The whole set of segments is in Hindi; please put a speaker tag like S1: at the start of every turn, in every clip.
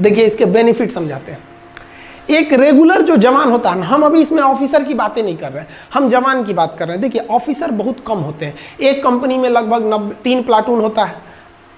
S1: देखिए इसके बेनिफिट समझाते हैं। एक रेगुलर जो जवान होता है ना, हम अभी इसमें ऑफिसर की बातें नहीं कर रहे हैं, हम जवान की बात कर रहे हैं। देखिए ऑफिसर बहुत कम होते हैं, एक कंपनी में लगभग 3 प्लाटून होता है,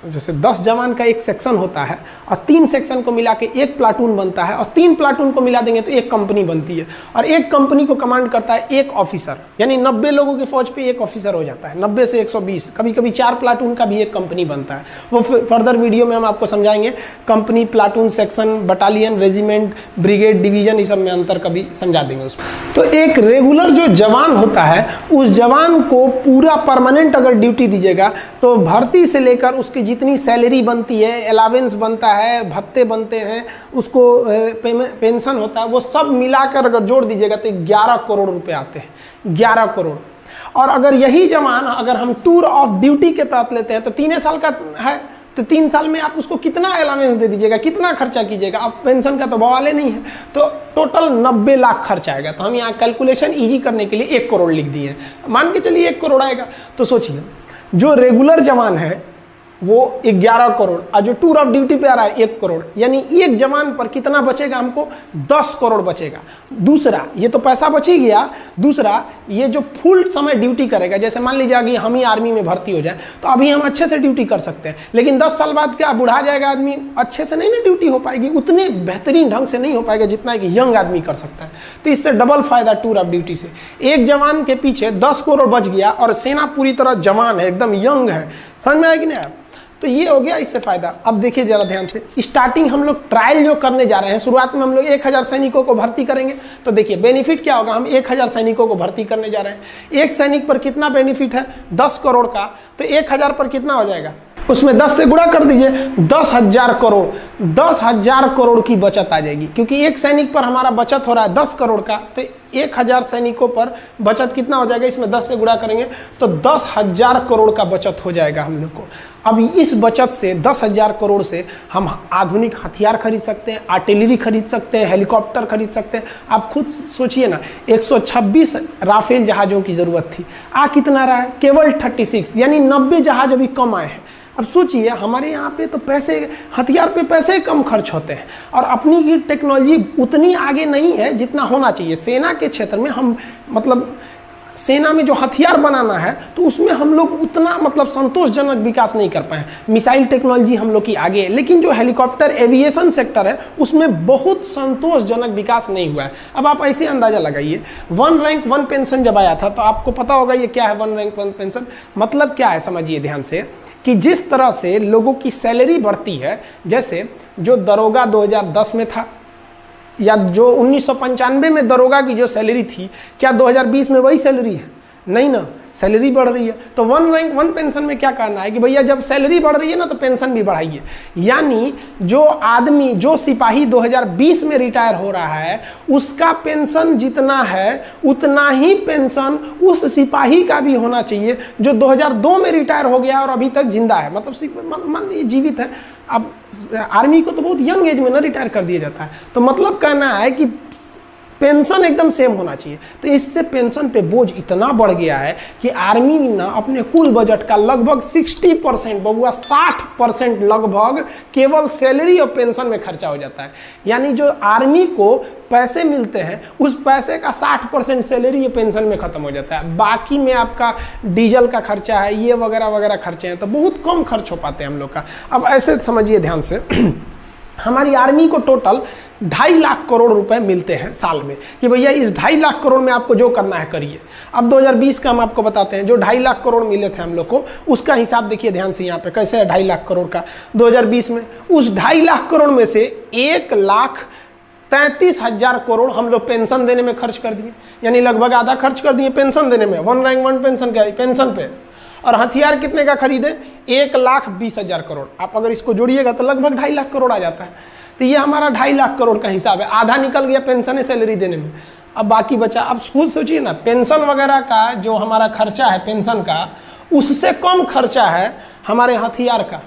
S1: जैसे 10 जवान का एक सेक्शन होता है और 3 सेक्शन को मिला के एक प्लाटून बनता है और 3 प्लाटून को मिला देंगे तो एक कंपनी बनती है और एक कंपनी को कमांड करता है एक ऑफिसर, यानी 90 लोगों की फौज पे एक ऑफिसर हो जाता है, 90 से 120, कभी कभी 4 प्लाटून का भी एक कंपनी बनता है। वो फर्दर वीडियो में हम आपको समझाएंगे, company, platoon, section, battalion, regiment, brigade, division, इस सब में अंतर कभी समझा देंगे उसमें। तो एक रेगुलर जो जवान होता है, उस जवान को पूरा परमानेंट अगर ड्यूटी दीजिएगा तो भर्ती से लेकर उसकी जितनी सैलरी बनती है, अलावेंस बनता है, भत्ते बनते हैं, उसको पेंशन होता है, वो सब मिलाकर अगर जोड़ दीजिएगा तो 11 करोड़ रुपए आते हैं, 11 करोड़। और अगर यही जवान अगर हम टूर ऑफ ड्यूटी के तहत लेते हैं तो 3 साल का है, तो 3 साल में आप उसको कितना अलावेंस दे दीजिएगा, कितना खर्चा कीजिएगा, अब पेंशन का तो बवाले नहीं है, तो टोटल 90 लाख खर्च आएगा। तो हम यहाँ कैलकुलेशन इजी करने के लिए 1 करोड़ लिख दिए, मान के चलिए 1 करोड़ आएगा। तो सोचिए जो रेगुलर जवान है वो 11 करोड़ और जो टूर ऑफ ड्यूटी पे आ रहा है 1 करोड़, यानी एक जवान पर कितना बचेगा, हमको 10 करोड़ बचेगा। दूसरा, ये तो पैसा बच ही गया, दूसरा ये जो फुल समय ड्यूटी करेगा, जैसे मान लीजिए कि हम ही आर्मी में भर्ती हो जाए तो अभी हम अच्छे से ड्यूटी कर सकते हैं, लेकिन 10 साल बाद क्या बुढ़ा जाएगा आदमी, अच्छे से नहीं ना ड्यूटी हो पाएगी, उतने बेहतरीन ढंग से नहीं हो पाएगा जितना कि यंग आदमी कर सकता है। तो इससे डबल फायदा टूर ऑफ ड्यूटी से, एक जवान के पीछे 10 करोड़ बच गया और सेना पूरी तरह जवान है, एकदम यंग है। समझ में आया कि नहीं? तो ये हो गया इससे फायदा। अब देखिए जरा ध्यान से, स्टार्टिंग हम लोग ट्रायल जो करने जा रहे हैं, शुरुआत में हम लोग 1000 सैनिकों को भर्ती करेंगे। तो देखिए बेनिफिट क्या होगा, हम 1000 सैनिकों को भर्ती करने जा रहे हैं। एक सैनिक पर कितना बेनिफिट है, 10 करोड़ का, तो 1000 पर कितना हो जाएगा, उसमें 10 से गुणा कर दीजिए, 10,000 करोड़, 10,000 करोड़ की बचत आ जाएगी। क्योंकि एक सैनिक पर हमारा बचत हो रहा है 10 करोड़ का, तो 1000 सैनिकों पर बचत कितना हो जाएगा, इसमें 10 से गुणा करेंगे तो 10,000 करोड़ का बचत हो जाएगा हम लोग को। अब इस बचत से 10,000 करोड़ से हम आधुनिक हथियार खरीद सकते हैं, आर्टिलरी खरीद सकते हैं, हेलीकॉप्टर खरीद सकते हैं। आप खुद सोचिए ना, 126 राफेल जहाज़ों की ज़रूरत थी, आ कितना रहा है, केवल 36, यानी 90 जहाज अभी कम आए हैं। अब सोचिए हमारे यहाँ पे तो पैसे, हथियार पे पैसे कम खर्च होते हैं और अपनी की टेक्नोलॉजी उतनी आगे नहीं है जितना होना चाहिए। सेना के क्षेत्र में हम मतलब सेना में जो हथियार बनाना है तो उसमें हम लोग उतना मतलब संतोषजनक विकास नहीं कर पाए। मिसाइल टेक्नोलॉजी हम लोग की आगे है, लेकिन जो हेलीकॉप्टर एविएशन सेक्टर है उसमें बहुत संतोषजनक विकास नहीं हुआ है। अब आप ऐसे अंदाजा लगाइए, 1 रैंक 1 पेंशन जब आया था तो आपको पता होगा ये क्या है 1 रैंक 1 पेंशन, मतलब क्या है समझिए ध्यान से, कि जिस तरह से लोगों की सैलरी बढ़ती है, जैसे जो दरोगा 2010 में था या जो 1995 में दरोगा की जो सैलरी थी, क्या 2020 में वही सैलरी है? नहीं ना, सैलरी बढ़ रही है। तो 1 रैंक 1 पेंशन में क्या कहना है कि भैया जब सैलरी बढ़ रही है ना तो पेंशन भी बढ़ाइए। यानी जो आदमी, जो सिपाही 2020 में रिटायर हो रहा है उसका पेंशन जितना है उतना ही पेंशन उस सिपाही का भी होना चाहिए जो 2002 में रिटायर हो गया और अभी तक जिंदा है, मतलब मान लीजिए जीवित है। अब आर्मी को तो बहुत यंग एज में ना रिटायर कर दिया जाता है, तो मतलब कहना है कि पेंशन एकदम सेम होना चाहिए। तो इससे पेंशन पे बोझ इतना बढ़ गया है कि आर्मी ना अपने कुल बजट का लगभग 60%, बबुआ 60% लगभग केवल सैलरी और पेंशन में खर्चा हो जाता है। यानी जो आर्मी को पैसे मिलते हैं उस पैसे का 60% सैलरी या पेंशन में खत्म हो जाता है। बाकी में आपका डीजल का खर्चा है, ये वगैरह वगैरह खर्चे हैं, तो बहुत कम खर्च हो पाते हैं हम लोग का। अब ऐसे समझिए ध्यान से हमारी आर्मी को टोटल 2.5 लाख करोड़ रुपए मिलते हैं साल में, कि भैया इस 2.5 लाख करोड़ में आपको जो करना है करिए। अब 2020 का हम आपको बताते हैं, जो 2.5 लाख करोड़ मिले थे हम लोग को उसका हिसाब देखिए ध्यान से यहाँ पे कैसे है 2.5 लाख करोड़ का 2020 में। उस 2.5 लाख करोड़ में से 1,33,000 करोड़ हम लोग पेंशन देने में खर्च कर दिए, यानी लगभग आधा खर्च कर दिए पेंशन देने में, 1 रैंक 1 पेंशन का पेंशन पे। और हथियार कितने का खरीदे, 1,20,000 करोड़। आप अगर इसको जोड़िएगा तो लगभग 2.5 लाख करोड़ आ जाता है। तो ये हमारा 2.5 लाख करोड़ का हिसाब है, आधा निकल गया पेंशन सैलरी देने में, अब बाकी बचा। अब खुद सोचिए ना, पेंशन वगैरह का जो हमारा खर्चा है पेंशन का, उससे कम खर्चा है हमारे हथियार का।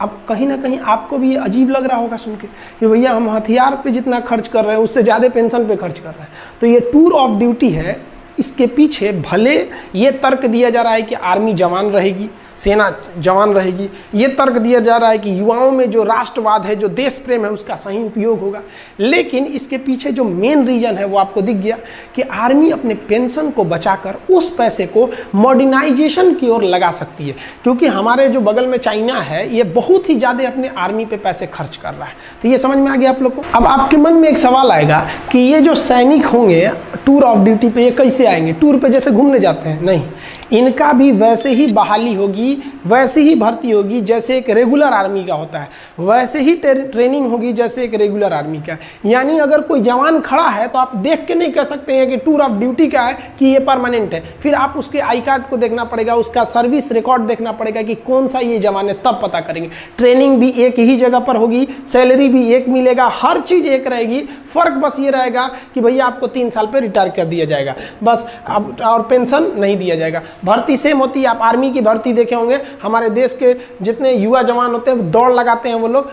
S1: अब कहीं ना कहीं आपको भी अजीब लग रहा होगा सुन के कि भैया हम हथियार पे जितना खर्च कर रहे हैं उससे ज़्यादा पेंशन पे खर्च कर रहे हैं। तो ये टूर ऑफ ड्यूटी है, इसके पीछे भले ये तर्क दिया जा रहा है कि आर्मी जवान रहेगी, सेना जवान रहेगी, ये तर्क दिया जा रहा है कि युवाओं में जो राष्ट्रवाद है, जो देश प्रेम है, उसका सही उपयोग होगा, लेकिन इसके पीछे जो मेन रीजन है वो आपको दिख गया कि आर्मी अपने पेंशन को बचाकर उस पैसे को मॉडर्नाइजेशन की ओर लगा सकती है, क्योंकि हमारे जो बगल में चाइना है ये बहुत ही ज़्यादा अपने आर्मी पे पैसे खर्च कर रहा है। तो ये समझ में आ गया आप लोग को। अब आपके मन में एक सवाल आएगा कि ये जो सैनिक होंगे टूर ऑफ ड्यूटी पे, ये कैसे आएंगे? टूर पे जैसे घूमने जाते हैं? नहीं, इनका भी वैसे ही बहाली होगी, वैसे ही भर्ती होगी जैसे एक रेगुलर आर्मी का होता है, वैसे ही ट्रेनिंग होगी जैसे एक रेगुलर आर्मी का। यानी अगर कोई जवान खड़ा है तो आप देख के नहीं कह सकते हैं कि टूर ऑफ ड्यूटी का है कि ये परमानेंट है, फिर आप उसके आई कार्ड को देखना पड़ेगा, उसका सर्विस रिकॉर्ड देखना पड़ेगा कि कौन सा ये जवान है, तब पता करेंगे। ट्रेनिंग भी एक ही जगह पर होगी, सैलरी भी एक मिलेगा, हर चीज़ एक रहेगी, फर्क बस ये रहेगा कि भैया आपको 3 साल पे रिटायर कर दिया जाएगा बस, अब और पेंशन नहीं दिया जाएगा। भर्ती सेम होती है, आप आर्मी की भर्ती देखे होंगे, हमारे देश के जितने युवा जवान होते हैं दौड़ लगाते हैं वो लोग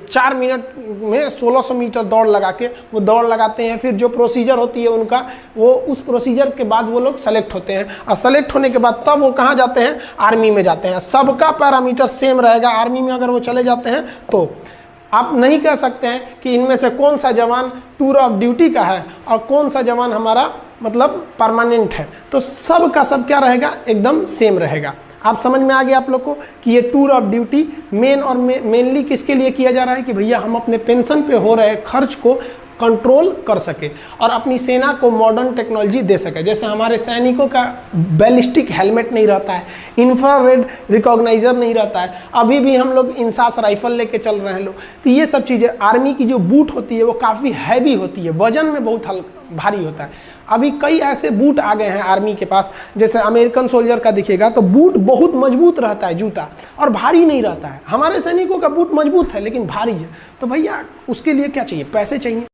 S1: 4 मिनट में 1600 मीटर दौड़ लगा के वो दौड़ लगाते हैं, फिर जो प्रोसीजर होती है उनका, वो उस प्रोसीजर के बाद वो लोग सेलेक्ट होते हैं, और सेलेक्ट होने के बाद तब वो कहाँ जाते हैं? आर्मी में जाते हैं। सबका पैरामीटर सेम रहेगा, आर्मी में अगर वो चले जाते हैं तो आप नहीं कह सकते हैं कि इनमें से कौन सा जवान टूर ऑफ ड्यूटी का है और कौन सा जवान हमारा मतलब परमानेंट है। तो सब का सब क्या रहेगा? एकदम सेम रहेगा। आप समझ में आ गया आप लोग को कि ये टूर ऑफ ड्यूटी मेनली किसके लिए किया जा रहा है कि भैया हम अपने पेंशन पे हो रहे खर्च को कंट्रोल कर सके और अपनी सेना को मॉडर्न टेक्नोलॉजी दे सके। जैसे हमारे सैनिकों का बैलिस्टिक हेलमेट नहीं रहता है, इंफ्रारेड रिकॉग्नाइजर नहीं रहता है, अभी भी हम लोग इंसास राइफल लेके चल रहे हैं लोग। तो ये सब चीज़ें, आर्मी की जो बूट होती है वो काफ़ी हैवी होती है, वजन में बहुत भारी होता है। अभी कई ऐसे बूट आ गए हैं आर्मी के पास, जैसे अमेरिकन सोल्जर का दिखेगा तो बूट बहुत मजबूत रहता है जूता, और भारी नहीं रहता है। हमारे सैनिकों का बूट मजबूत है लेकिन भारी है। तो भैया उसके लिए क्या चाहिए? पैसे चाहिए।